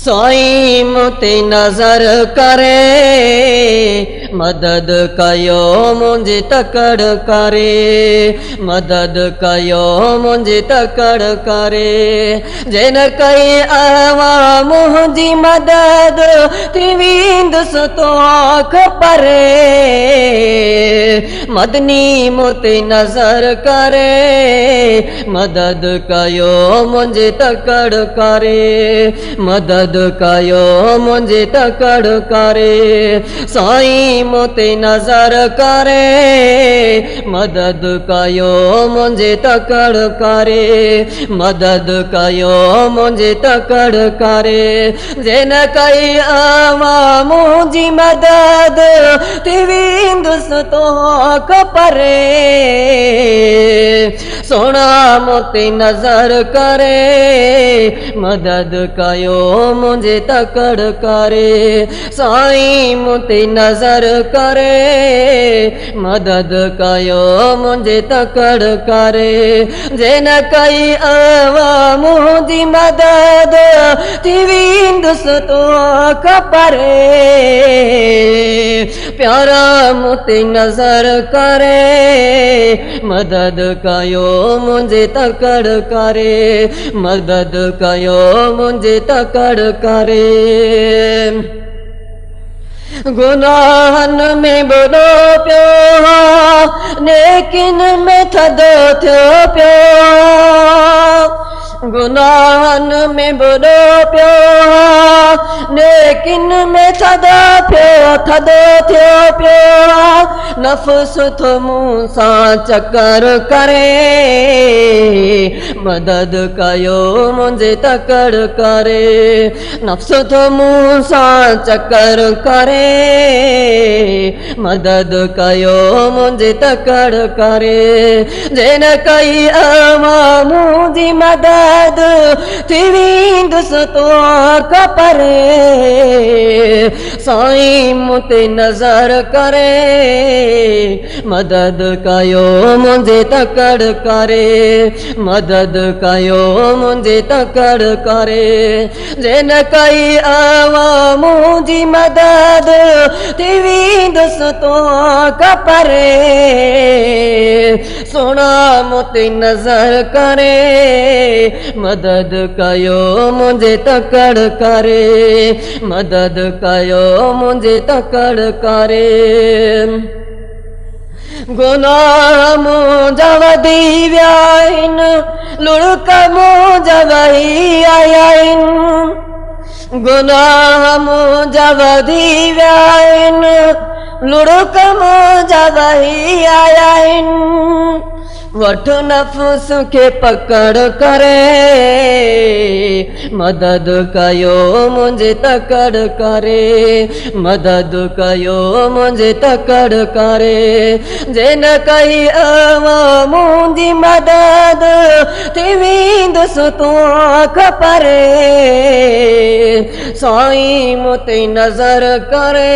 साईं मुते नज़र करे मदद कयो मुंहिंजी तकड़ करे मदद कयो मुंहिंजी तकड़ करे जिन कई आवा मुंहिंजी मदद थी वेंदुसि तो आँख परे मदनी मुते नज़र करे मदद कयो मुंहिंजी तकड़ करे मदद कयो मुंहिंजी तकड़ करे साईं मुते नज़र करे मदद कयो मुंहिंजी तकड़ करे मदद कयो मुंहिंजी तकड़ करे जिन कई आवा मुंहिंजी मदद थी वेंदुसि तो आँख परे सोना मुते नज़र करे मदद कयो मुंहिंजी तकड़ करे साईं मुते नज़र करे मदद कयो मुंहिंजी तकड़ करे जिन कई आवा मुंहिंजी मदद थी वेंदुसि तो आँख परे प्यारा मुते नज़र करे मदद कयो मुंहिंजी तकड़ करे मदद कयो मुंहिंजी तकड़ करे गुनाहन में बुरो पियो नेकिन में थदो थियो पियो गुनाहन में बुरो पियो नेकिन में थदो थियो पियो नफ़्स थो मूं सां चकर करे मदद कयो मुंहिंजी तकड़ करे नफ़्स थो मूं सां चकर करे मदद कयो मुंहिंजी तकड़ करे जिन कई आवा मुंहिंजी मदद थी वेंदुसि तो आँख परे साईं मुते नज़र करे मदद कयो मुंहिंजी तकड़ करे मदद कयो मुंहिंजी तकड़ करे जिन कई आवा मुंहिंजी मदद थी वेंदुसि तो आँख परे सोना मुते नज़र करे मदद कयो मुंहिंजी तकड़ करे मदद कयो मुंहिंजी तकड़ करे गुनाह मुंहिंजा वधी विया आहिनि लुड़क मुंहिंजा वही आया आहिनि गुनाह मुंहिंजा वधी विया आहिनि लुड़क मुंहिंजा वही आया आहिनि वठ नफ़्स के पकड़ करे मदद कयो मुंहिंजी तकड़ करे मदद कयो मुंहिंजी तकड़ करे जिन कई आवा मुंहिंजी मदद थी वेंदुसि तो आँख परे साईं मुते नज़र करे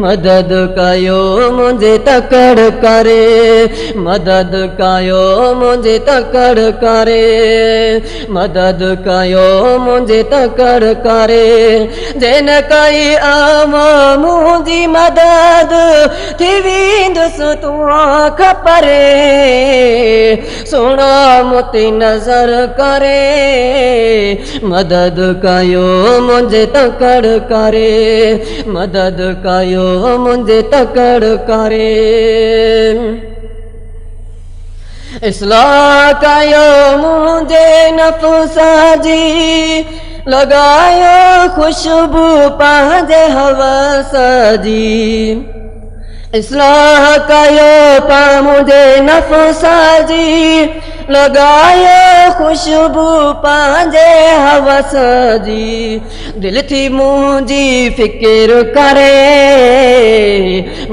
मदद कयो मुंहिंजी तकड़ करे मदद कयो मुंहिंजी तकड़ करे मदद कयो मुंहिंजी तकड़ करे जिन कई आवा मुंहिंजी मदद थी वेंदुसि तो आँख परे सोना मुते नज़र करे मदद कयो मुंहिंजी तकड़ करे मदद कयो मुंहिंजी तकड़ करे इस्लाह कयो मुंहिंजे नफ़्स जी लगायो खुशबू पंहिंजे हवस जी इस्लाह कयो मुंहिंजे नफ़्स जी लगायो खुशबू पांजे हवस जी दिल थी मुंहिंजी फिकिर करे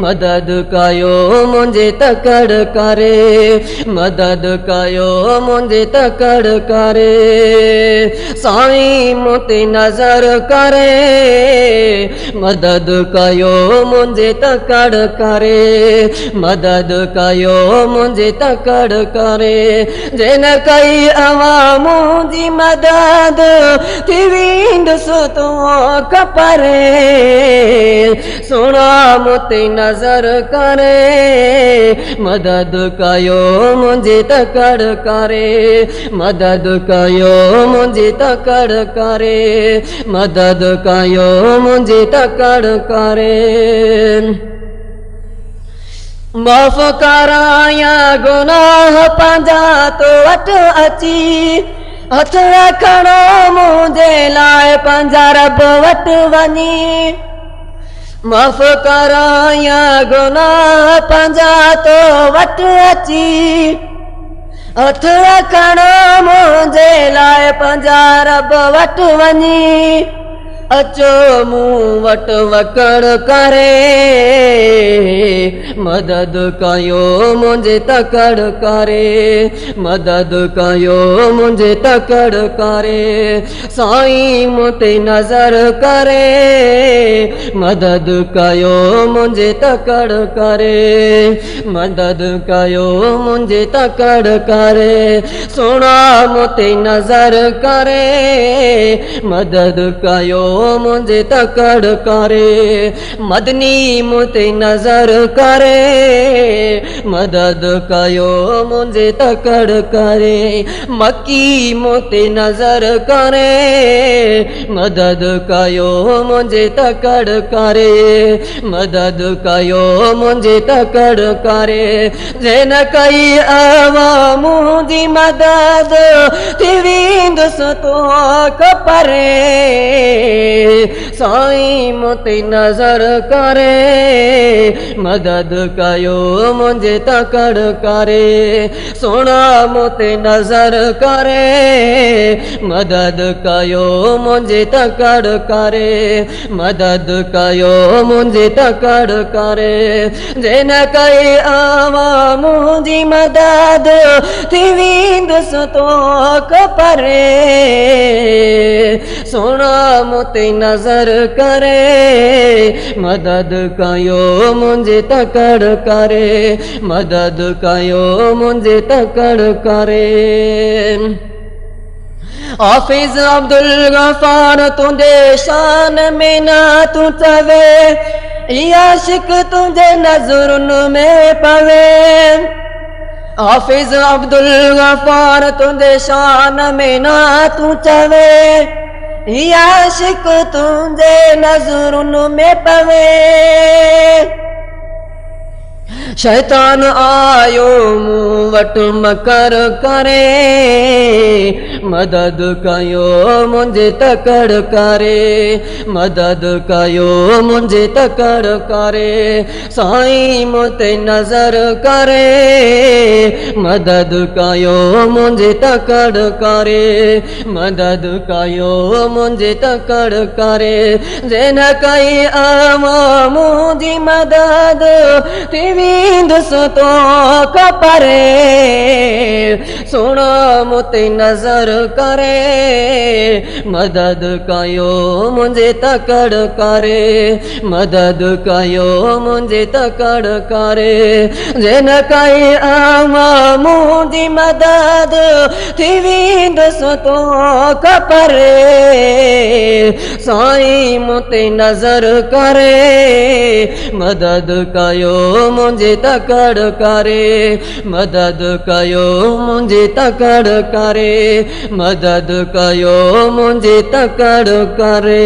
मदद कयो मुंहिंजे तकड़ करे मदद कयो मुंहिंजे तकड़ करे साईं मूं ते नज़र करे मदद कयो मुंहिंजे तकड़ करे मदद कयो मुंहिंजे तकड़ करे जिन कई अवामूं जी मदद थी वेंदुसि तूं परे सुणा मूं ते नज़र करे मदद कयो मुंहिंजे तकड़ करे मदद कयो मुंहिंजे तकड़ करे मदद कयो मुंहिंजे तकड़ करे माफ़ कराया गुनाह पंहिंजा तो वटि अची हथ रखणो मुंहिंजे लाइ पंहिंजा रब वटि वञी माफ़ कराया गुनाह पंहिंजा तो वटि अची हथ रखणो मुंहिंजे लाइ पंहिंजा रब वटि वञी अचो मूं वटि वकड़ करे मदद कयो मुंहिंजे तकड़ करे मदद कयो मुंहिंजे तकड़ करे साईं मूं ते नज़र करे मदद कयो मुंहिंजे तकड़ करे मदद कयो मुंहिंजे तकड़ करे सुणा मूं ते नज़र करे मदद कयो मुंहिंजे तकड़ करे मदनी मूं ते नज़र करे मदद कयो मुंहिंजे तकड़ करे मकी मूं ते नज़र करे मदद कयो मुंहिंजे तकड़ करे मदद कयो मुंहिंजे तकड़ करे जिन कई अवामूं जी मदद थी वेंदुसि तूं परे साईं मूं ते नज़र करे मदद कयो मुंहिंजे तकड़ करे सुणा मूं ते नज़र करे मदद कयो मुंहिंजे तकड़ करे मदद कयो मुंहिंजे तकड़ करे जिन कई अवामूं जी मदद थी वेंदुसि तूं परे सुणा मूं ते नज़र करे मदद कयो मुंहिंजे तकड़ करे मदद कयो मुंहिंजे तकड़ करे हाफिज़ अब्दुल गफ़ार तुंहिंजे शान में ना तूं चवे आशिक तुंहिंजे नज़रुनि में पवे हाफिज़ अब्दुल गफ़ार तुंहिंजे शान में ना तूं चवे आशिक तुंहिंजे नज़रुनि में पवे शैतान आयो मूं वटि मकर करे मदद कयो मुंहिंजे तकड़ करे मदद कयो मुंहिंजे तकड़ करे साईं मूं ते नज़र करे मदद कयो मुंहिंजे तकड़ करे मदद कयो मुंहिंजे तकड़ करे जिन कई अवामूं जी मदद थी वेंदुसि तूं परे सुणा मूं ते नज़र करे मदद कयो मुंहिंजे तकड़ करे मदद कयो मुंहिंजे तकड़ करे जिन कई अवामूं जी मदद थी वेंदुसि तूं परे साईं मूं ते नज़र करे मदद कयो मुंहिंजे तकड़ करे मदद कयो मुंहिंजे तकड़ करे मदद कयो मुंहिंजे तकड़ करे।